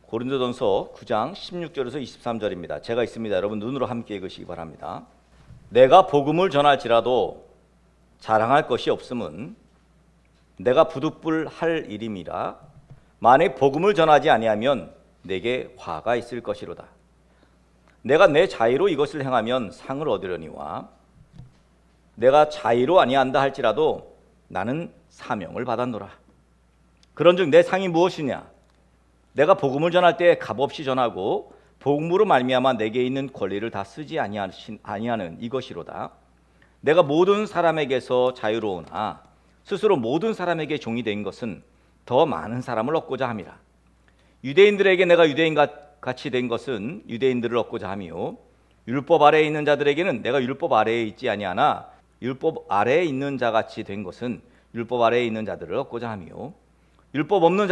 고린도전서 9장 16절에서 23절입니다. 제가 있습니다. 여러분 눈으로 함께 읽으시기 바랍니다. 내가 복음을 전할지라도 자랑할 것이 없음은 내가 부득불할 일임이라. 만일 복음을 전하지 아니하면 내게 화가 있을 것이로다. 내가 내 자의로 이것을 행하면 상을 얻으려니와 내가 자의로 아니한다 할지라도 나는 사명을 받았노라. 그런즉 내 상이 무엇이냐? 내가 복음을 전할 때 값없이 전하고 복음으로 말미암아 내게 있는 권리를 다 쓰지 아니하는 이것이로다. 내가 모든 사람에게서 자유로우나 스스로 모든 사람에게 종이 된 것은 더 많은 사람을 얻고자 함이라. 유대인들에게 내가 유대인 같이 된 것은 유대인들을 얻고자 함이요 율법 아래에 있는 자들에게는 내가 율법 아래에 있지 아니하나 율법 아래에 있는 자같이 된 것은 율법 아래에 있는 자들을 얻고자 함이요 율법 없는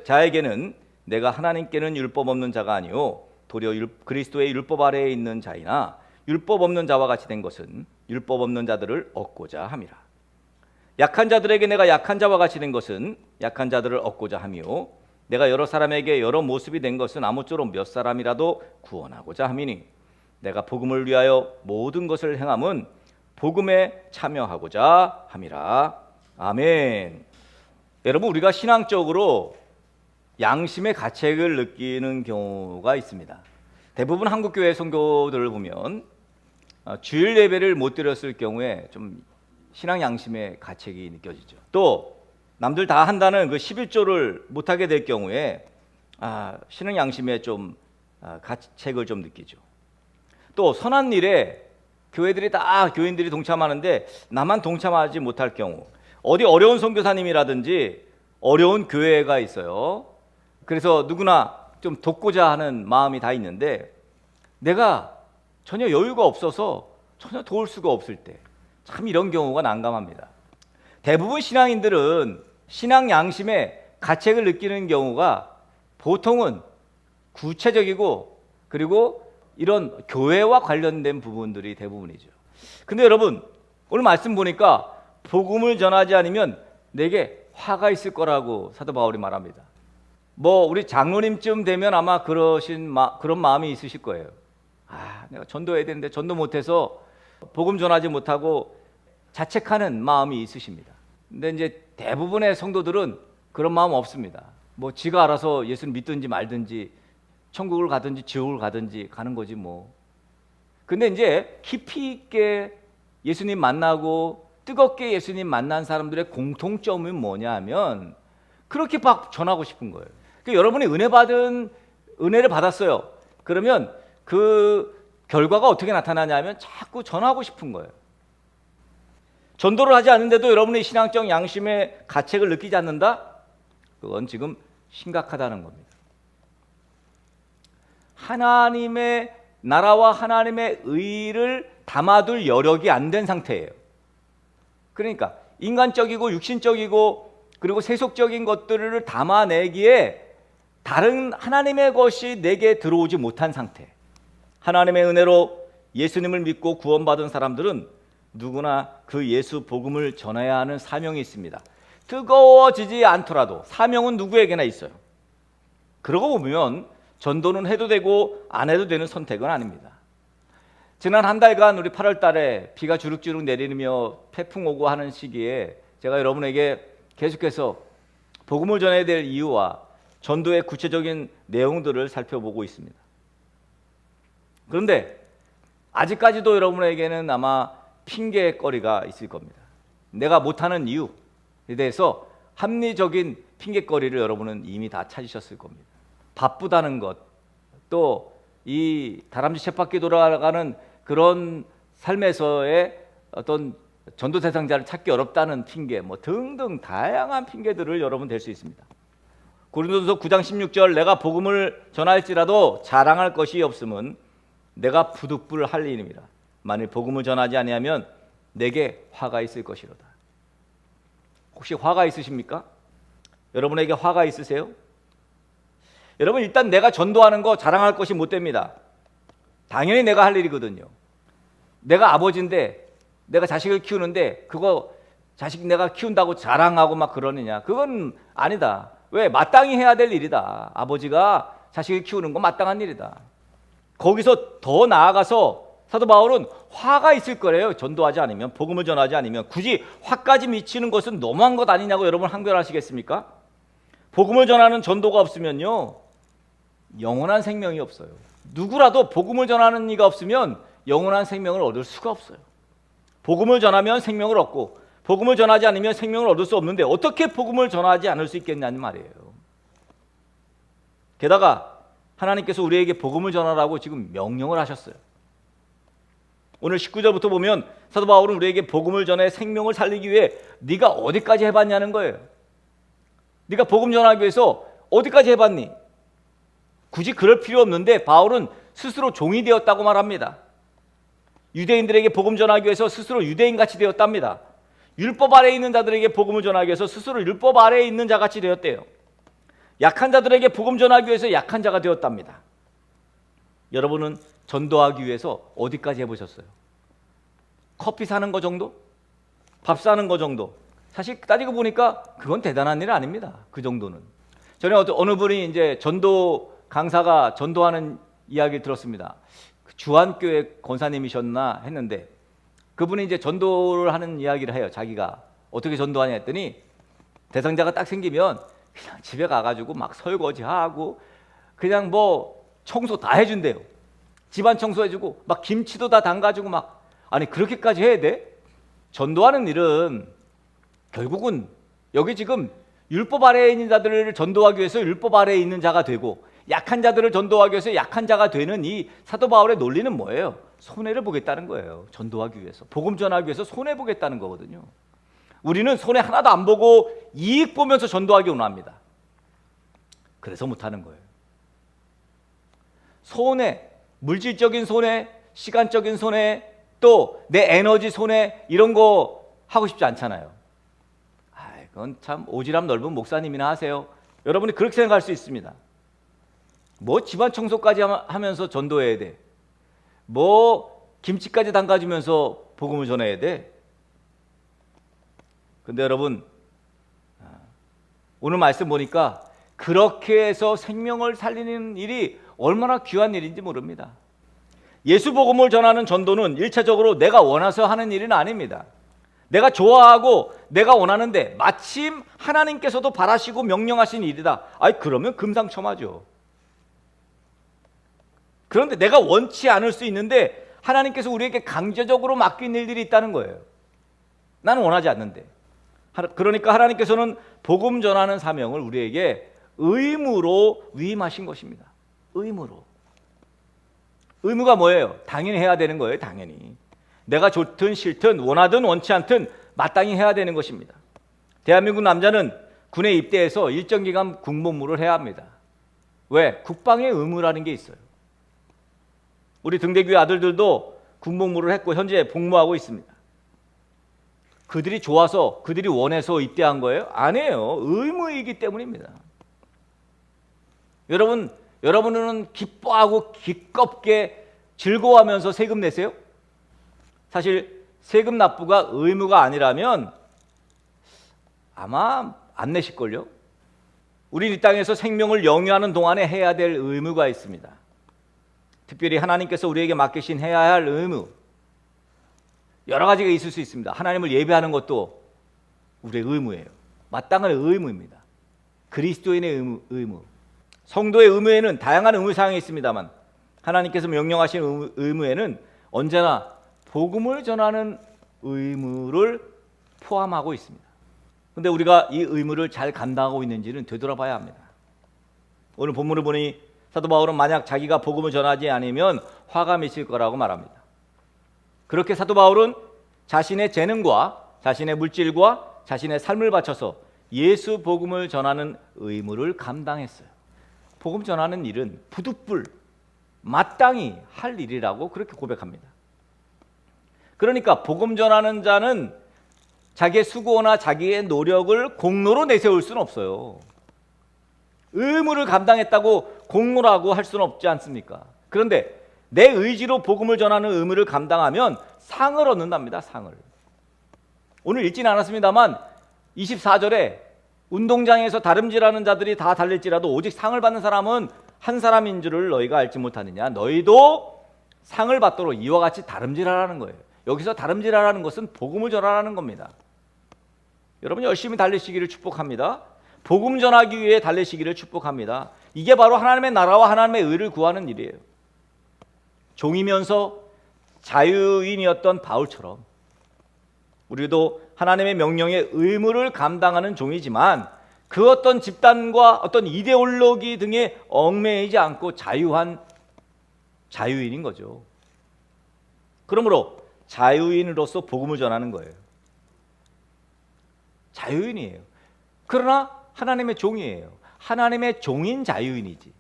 자에게는 내가 하나님께는 율법 없는 자가 아니요 도리어 그리스도의 율법 아래에 있는 자이나 율법 없는 자와 같이 된 것은 율법 없는 자들을 얻고자 함이라. 약한 자들에게 내가 약한 자와 같이 된 것은 약한 자들을 얻고자 함이요 내가 여러 사람에게 여러 모습이 된 것은 아무쪼록 몇 사람이라도 구원하고자 함이니 내가 복음을 위하여 모든 것을 행함은 복음에 참여하고자 함이라. 아멘. 여러분, 우리가 신앙적으로 양심의 가책을 느끼는 경우가 있습니다. 대부분 한국교회 선교들을 보면 주일 예배를 못 드렸을 경우에 좀 신앙 양심의 가책이 느껴지죠. 또 남들 다 한다는 그 11조를 못하게 될 경우에 신앙 양심에 좀 가책을 좀 느끼죠. 또 선한 일에 교회들이 다 교인들이 동참하는데 나만 동참하지 못할 경우, 어디 어려운 선교사님이라든지 어려운 교회가 있어요. 그래서 누구나 좀 돕고자 하는 마음이 다 있는데 내가 전혀 여유가 없어서 전혀 도울 수가 없을 때 참 이런 경우가 난감합니다. 대부분 신앙인들은 신앙 양심에 가책을 느끼는 경우가 보통은 구체적이고 그리고 이런 교회와 관련된 부분들이 대부분이죠. 근데 여러분, 오늘 말씀 보니까 복음을 전하지 않으면 내게 화가 있을 거라고 사도 바울이 말합니다. 우리 장로님쯤 되면 아마 그런 마음이 있으실 거예요. 내가 전도해야 되는데 전도 못해서 복음 전하지 못하고 자책하는 마음이 있으십니다. 근데 이제 대부분의 성도들은 그런 마음 없습니다. 지가 알아서 예수를 믿든지 말든지 천국을 가든지 지옥을 가든지 가는 거지 뭐. 근데 이제 깊이 있게 예수님 만나고 뜨겁게 예수님 만난 사람들의 공통점은 뭐냐 하면 그렇게 막 전하고 싶은 거예요. 여러분이 은혜를 받았어요. 그러면 그 결과가 어떻게 나타나냐면 자꾸 전하고 싶은 거예요. 전도를 하지 않는데도 여러분의 신앙적 양심의 가책을 느끼지 않는다? 그건 지금 심각하다는 겁니다. 하나님의 나라와 하나님의 의를 담아둘 여력이 안 된 상태예요. 그러니까 인간적이고 육신적이고 그리고 세속적인 것들을 담아내기에 다른 하나님의 것이 내게 들어오지 못한 상태. 하나님의 은혜로 예수님을 믿고 구원받은 사람들은 누구나 그 예수 복음을 전해야 하는 사명이 있습니다. 뜨거워지지 않더라도 사명은 누구에게나 있어요. 그러고 보면 전도는 해도 되고 안 해도 되는 선택은 아닙니다. 지난 한 달간 우리 8월 달에 비가 주룩주룩 내리며 태풍 오고 하는 시기에 제가 여러분에게 계속해서 복음을 전해야 될 이유와 전도의 구체적인 내용들을 살펴보고 있습니다. 그런데 아직까지도 여러분에게는 아마 핑계거리가 있을 겁니다. 내가 못하는 이유에 대해서 합리적인 핑계거리를 여러분은 이미 다 찾으셨을 겁니다. 바쁘다는 것, 또 이 다람쥐 쳇바퀴 돌아가는 그런 삶에서의 어떤 전도 대상자를 찾기 어렵다는 핑계, 등등 다양한 핑계들을 여러분 댈 수 있습니다. 고린도전서 9장 16절 내가 복음을 전할지라도 자랑할 것이 없음은 내가 부득불할 일입니다. 만일 복음을 전하지 아니하면 내게 화가 있을 것이로다. 혹시 화가 있으십니까? 여러분에게 화가 있으세요? 여러분, 일단 내가 전도하는 거 자랑할 것이 못 됩니다. 당연히 내가 할 일이거든요. 내가 아버지인데, 내가 자식을 키우는데 그거 자식 내가 키운다고 자랑하고 막 그러느냐? 그건 아니다. 왜? 마땅히 해야 될 일이다. 아버지가 자식을 키우는 건 마땅한 일이다. 거기서 더 나아가서 사도 바울은 화가 있을 거래요. 전도하지 않으면, 복음을 전하지 않으면. 굳이 화까지 미치는 것은 너무한 것 아니냐고 여러분 항변하시겠습니까? 복음을 전하는 전도가 없으면요, 영원한 생명이 없어요. 누구라도 복음을 전하는 이가 없으면 영원한 생명을 얻을 수가 없어요. 복음을 전하면 생명을 얻고, 복음을 전하지 않으면 생명을 얻을 수 없는데 어떻게 복음을 전하지 않을 수 있겠냐는 말이에요. 게다가 하나님께서 우리에게 복음을 전하라고 지금 명령을 하셨어요. 오늘 19절부터 보면 사도 바울은 우리에게 복음을 전해 생명을 살리기 위해 네가 어디까지 해봤냐는 거예요. 네가 복음 전하기 위해서 어디까지 해봤니? 굳이 그럴 필요 없는데 바울은 스스로 종이 되었다고 말합니다. 유대인들에게 복음 전하기 위해서 스스로 유대인같이 되었답니다. 율법 아래에 있는 자들에게 복음을 전하기 위해서 스스로 율법 아래에 있는 자같이 되었대요. 약한 자들에게 복음 전하기 위해서 약한 자가 되었답니다. 여러분은 전도하기 위해서 어디까지 해보셨어요? 커피 사는 거 정도? 밥 사는 거 정도? 사실 따지고 보니까 그건 대단한 일 아닙니다. 그 정도는. 전에 어느 분이 이제 전도 강사가 전도하는 이야기를 들었습니다. 주한교회 권사님이셨나 했는데 그분이 이제 전도를 하는 이야기를 해요. 자기가 어떻게 전도하냐 했더니 대상자가 딱 생기면 그냥 집에 가가지고 막 설거지하고 그냥 뭐 청소 다 해준대요. 집안 청소해주고 막 김치도 다 담가주고 막. 아니 그렇게까지 해야 돼? 전도하는 일은 결국은 여기 지금 율법 아래에 있는 자들을 전도하기 위해서 율법 아래에 있는 자가 되고 약한 자들을 전도하기 위해서 약한 자가 되는 이 사도 바울의 논리는 뭐예요? 손해를 보겠다는 거예요. 전도하기 위해서, 복음 전하기 위해서 손해 보겠다는 거거든요. 우리는 손해 하나도 안 보고 이익 보면서 전도하기 원합니다. 그래서 못하는 거예요. 손해, 물질적인 손해, 시간적인 손해, 또 내 에너지 손해 이런 거 하고 싶지 않잖아요. 그건 참 오지랖 넓은 목사님이나 하세요. 여러분이 그렇게 생각할 수 있습니다. 뭐 집안 청소까지 하면서 전도해야 돼. 뭐 김치까지 담가주면서 복음을 전해야 돼. 근데 여러분 오늘 말씀 보니까 그렇게 해서 생명을 살리는 일이 얼마나 귀한 일인지 모릅니다. 예수 복음을 전하는 전도는 1차적으로 내가 원해서 하는 일은 아닙니다. 내가 좋아하고 내가 원하는데 마침 하나님께서도 바라시고 명령하신 일이다. 그러면 금상첨화죠. 그런데 내가 원치 않을 수 있는데 하나님께서 우리에게 강제적으로 맡긴 일들이 있다는 거예요. 나는 원하지 않는데. 그러니까 하나님께서는 복음 전하는 사명을 우리에게 의무로 위임하신 것입니다. 의무로. 의무가 뭐예요? 당연히 해야 되는 거예요. 당연히. 내가 좋든 싫든 원하든 원치 않든 마땅히 해야 되는 것입니다. 대한민국 남자는 군에 입대해서 일정 기간 군복무를 해야 합니다. 왜? 국방의 의무라는 게 있어요. 우리 등대교회 아들들도 군복무를 했고 현재 복무하고 있습니다. 그들이 좋아서 그들이 원해서 입대한 거예요? 아니에요. 의무이기 때문입니다. 여러분은 기뻐하고 기껍게 즐거워하면서 세금 내세요? 사실 세금 납부가 의무가 아니라면 아마 안 내실걸요? 우리 이 땅에서 생명을 영위하는 동안에 해야 될 의무가 있습니다. 특별히 하나님께서 우리에게 맡기신 해야 할 의무 여러 가지가 있을 수 있습니다. 하나님을 예배하는 것도 우리의 의무예요. 마땅한 의무입니다. 그리스도인의 의무. 성도의 의무에는 다양한 의무사항이 있습니다만 하나님께서 명령하신 의무에는 언제나 복음을 전하는 의무를 포함하고 있습니다. 그런데 우리가 이 의무를 잘 감당하고 있는지는 되돌아봐야 합니다. 오늘 본문을 보니 사도 바울은 만약 자기가 복음을 전하지 않으면 화가 미칠 거라고 말합니다. 그렇게 사도 바울은 자신의 재능과 자신의 물질과 자신의 삶을 바쳐서 예수 복음을 전하는 의무를 감당했어요. 복음 전하는 일은 부득불 마땅히 할 일이라고 그렇게 고백합니다. 그러니까 복음 전하는 자는 자기의 수고나 자기의 노력을 공로로 내세울 수는 없어요. 의무를 감당했다고 공로라고 할 수는 없지 않습니까? 그런데 내 의지로 복음을 전하는 의무를 감당하면 상을 얻는답니다. 상을. 오늘 읽지는 않았습니다만 24절에 운동장에서 다름질하는 자들이 다 달릴지라도 오직 상을 받는 사람은 한 사람인 줄을 너희가 알지 못하느냐. 너희도 상을 받도록 이와 같이 다름질하라는 거예요. 여기서 다름질하라는 것은 복음을 전하라는 겁니다. 여러분 열심히 달리시기를 축복합니다. 복음 전하기 위해 달리시기를 축복합니다. 이게 바로 하나님의 나라와 하나님의 의를 구하는 일이에요. 종이면서 자유인이었던 바울처럼 우리도 하나님의 명령의 의무를 감당하는 종이지만 그 어떤 집단과 어떤 이데올로기 등에 얽매이지 않고 자유한 자유인인 거죠. 그러므로 자유인으로서 복음을 전하는 거예요. 자유인이에요. 그러나 하나님의 종이에요. 하나님의 종인 자유인이지.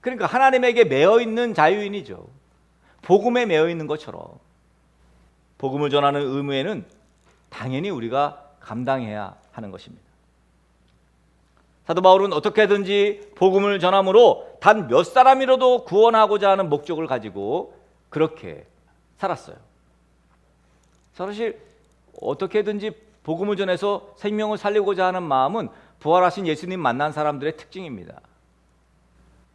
그러니까 하나님에게 매어 있는 자유인이죠. 복음에 매어 있는 것처럼 복음을 전하는 의무에는 당연히 우리가 감당해야 하는 것입니다. 사도 바울은 어떻게든지 복음을 전함으로 단 몇 사람이라도 구원하고자 하는 목적을 가지고 그렇게 살았어요. 사실 어떻게든지 복음을 전해서 생명을 살리고자 하는 마음은 부활하신 예수님 만난 사람들의 특징입니다.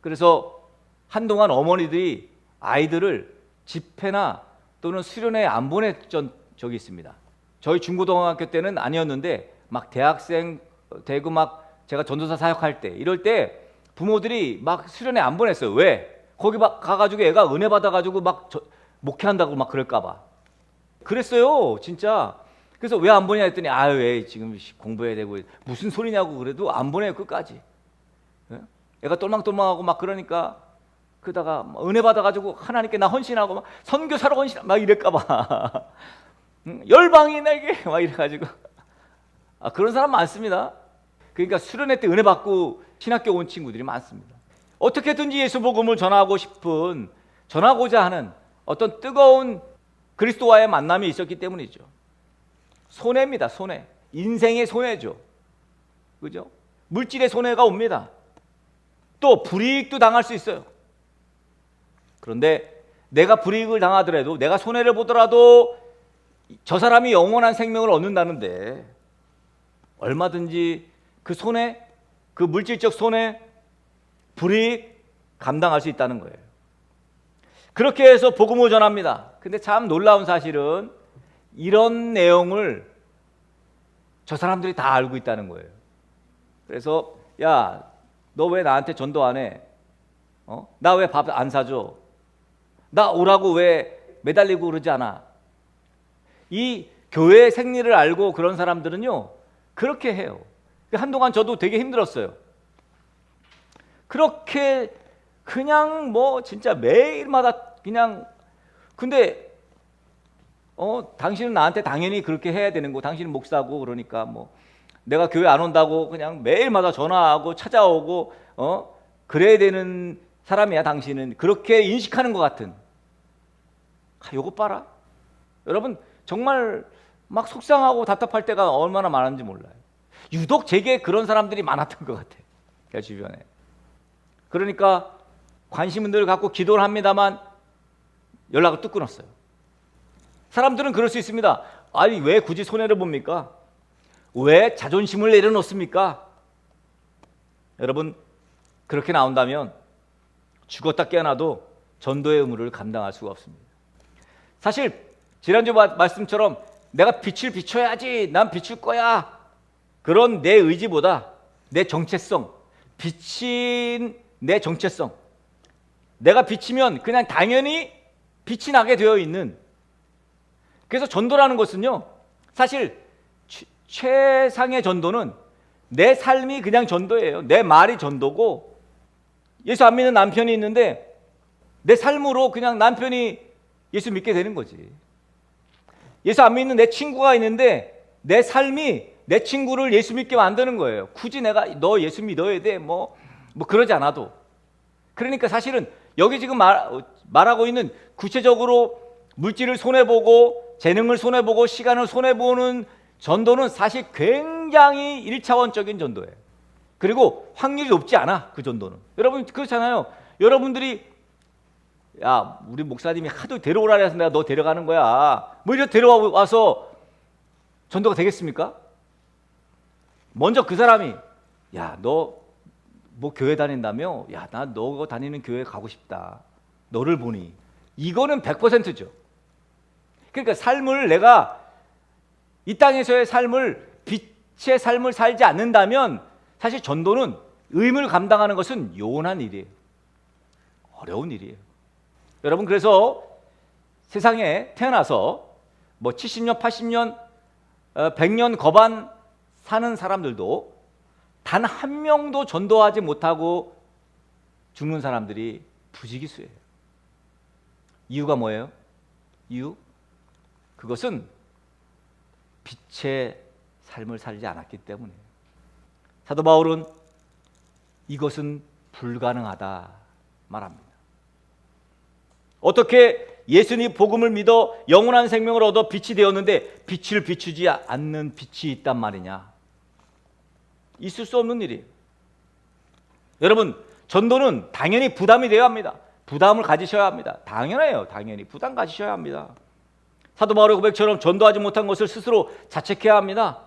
그래서 한동안 어머니들이 아이들을 집회나 또는 수련회에 안 보냈던 적이 있습니다. 저희 중고등학교 때는 아니었는데 막 대학생 되고 막 제가 전도사 사역할 때 이럴 때 부모들이 막 수련회 안 보냈어요. 왜? 거기 막 가가지고 애가 은혜 받아가지고 막 목회한다고 막 그럴까봐 그랬어요. 진짜. 그래서 왜 안 보냐 했더니 아유 왜 지금 공부해야 되고 무슨 소리냐고 그래도 안 보내요 끝까지. 애가 똘망똘망하고 막 그러니까 그러다가 은혜 받아가지고 하나님께 나 헌신하고 막 선교사로 헌신 막 이럴까봐 열방이 내게 막 이래가지고 그런 사람 많습니다. 그러니까 수련회 때 은혜 받고 신학교 온 친구들이 많습니다. 어떻게든지 예수 복음을 전하고자 하는 어떤 뜨거운 그리스도와의 만남이 있었기 때문이죠. 손해입니다. 손해. 인생의 손해죠. 그죠? 물질의 손해가 옵니다. 또 불이익도 당할 수 있어요. 그런데 내가 불이익을 당하더라도 내가 손해를 보더라도 저 사람이 영원한 생명을 얻는다는데 얼마든지 그 손해, 그 물질적 손해, 불이익 감당할 수 있다는 거예요. 그렇게 해서 복음을 전합니다. 근데 참 놀라운 사실은 이런 내용을 저 사람들이 다 알고 있다는 거예요. 그래서 야, 너 왜 나한테 전도 안 해? 나 왜 밥 안 사줘? 나 오라고 왜 매달리고 그러지 않아? 이 교회의 생리를 알고 그런 사람들은요 그렇게 해요. 한동안 저도 되게 힘들었어요. 그렇게 그냥 뭐 진짜 매일마다 그냥 근데 당신은 나한테 당연히 그렇게 해야 되는 거. 당신은 목사고 그러니까 뭐 내가 교회 안 온다고 그냥 매일마다 전화하고 찾아오고 그래야 되는 사람이야. 당신은 그렇게 인식하는 것 같은. 요거 봐라. 여러분 정말 막 속상하고 답답할 때가 얼마나 많은지 몰라요. 유독 제게 그런 사람들이 많았던 것 같아요. 제 주변에. 그러니까 관심은 늘 갖고 기도를 합니다만 연락을 뚝 끊었어요. 사람들은 그럴 수 있습니다. 아니 왜 굳이 손해를 봅니까? 왜 자존심을 내려놓습니까? 여러분 그렇게 나온다면 죽었다 깨어나도 전도의 의무를 감당할 수가 없습니다. 사실 지난주 말씀처럼 내가 빛을 비춰야지 난 비출 거야 그런 내 의지보다 내 정체성, 비친 내 정체성, 내가 비치면 그냥 당연히 빛이 나게 되어 있는. 그래서 전도라는 것은요 사실 최상의 전도는 내 삶이 그냥 전도예요. 내 말이 전도고 예수 안 믿는 남편이 있는데 내 삶으로 그냥 남편이 예수 믿게 되는 거지. 예수 안 믿는 내 친구가 있는데 내 삶이 내 친구를 예수 믿게 만드는 거예요. 굳이 내가 너 예수 믿어야 돼 뭐 그러지 않아도. 그러니까 사실은 여기 지금 말하고 있는 구체적으로 물질을 손해보고 재능을 손해보고 시간을 손해보는 전도는 사실 굉장히 1차원적인 전도예요. 그리고 확률이 높지 않아. 그 전도는. 여러분 그렇잖아요. 여러분들이 야, 우리 목사님이 하도 데려오라 해서 내가 너 데려가는 거야. 뭐 이렇게 데려와서 전도가 되겠습니까? 먼저 그 사람이 야, 너 뭐 교회 다닌다며? 야, 나 너 다니는 교회 가고 싶다. 너를 보니. 이거는 100%죠. 그러니까 삶을 내가 이 땅에서의 삶을 빛의 삶을 살지 않는다면 사실 전도는 의무를 감당하는 것은 요원한 일이에요. 어려운 일이에요. 여러분 그래서 세상에 태어나서 뭐 70년, 80년, 100년 거반 사는 사람들도 단 한 명도 전도하지 못하고 죽는 사람들이 부지기수예요. 이유가 뭐예요? 이유? 그것은 빛의 삶을 살지 않았기 때문이에요. 사도 바울은 이것은 불가능하다 말합니다. 어떻게 예수님 복음을 믿어 영원한 생명을 얻어 빛이 되었는데 빛을 비추지 않는 빛이 있단 말이냐? 있을 수 없는 일이에요. 여러분 전도는 당연히 부담이 되어야 합니다. 부담을 가지셔야 합니다. 당연해요. 당연히 부담 가지셔야 합니다. 사도 바울의 고백처럼 전도하지 못한 것을 스스로 자책해야 합니다.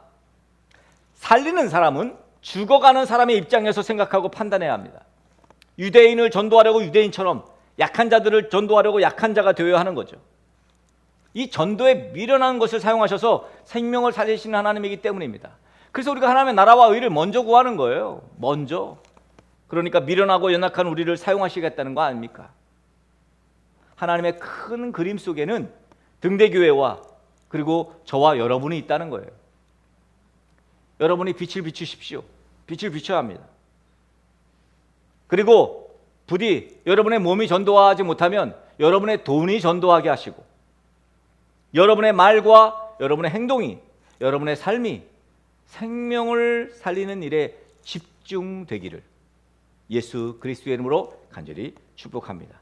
살리는 사람은 죽어가는 사람의 입장에서 생각하고 판단해야 합니다. 유대인을 전도하려고 유대인처럼 약한 자들을 전도하려고 약한 자가 되어야 하는 거죠. 이 전도에 미련한 것을 사용하셔서 생명을 살리시는 하나님이기 때문입니다. 그래서 우리가 하나님의 나라와 의를 먼저 구하는 거예요. 먼저. 그러니까 미련하고 연약한 우리를 사용하시겠다는 거 아닙니까? 하나님의 큰 그림 속에는 등대교회와 그리고 저와 여러분이 있다는 거예요. 여러분이 빛을 비추십시오. 빛을 비춰야 합니다. 그리고 부디 여러분의 몸이 전도하지 못하면 여러분의 돈이 전도하게 하시고 여러분의 말과 여러분의 행동이 여러분의 삶이 생명을 살리는 일에 집중되기를 예수 그리스도의 이름으로 간절히 축복합니다.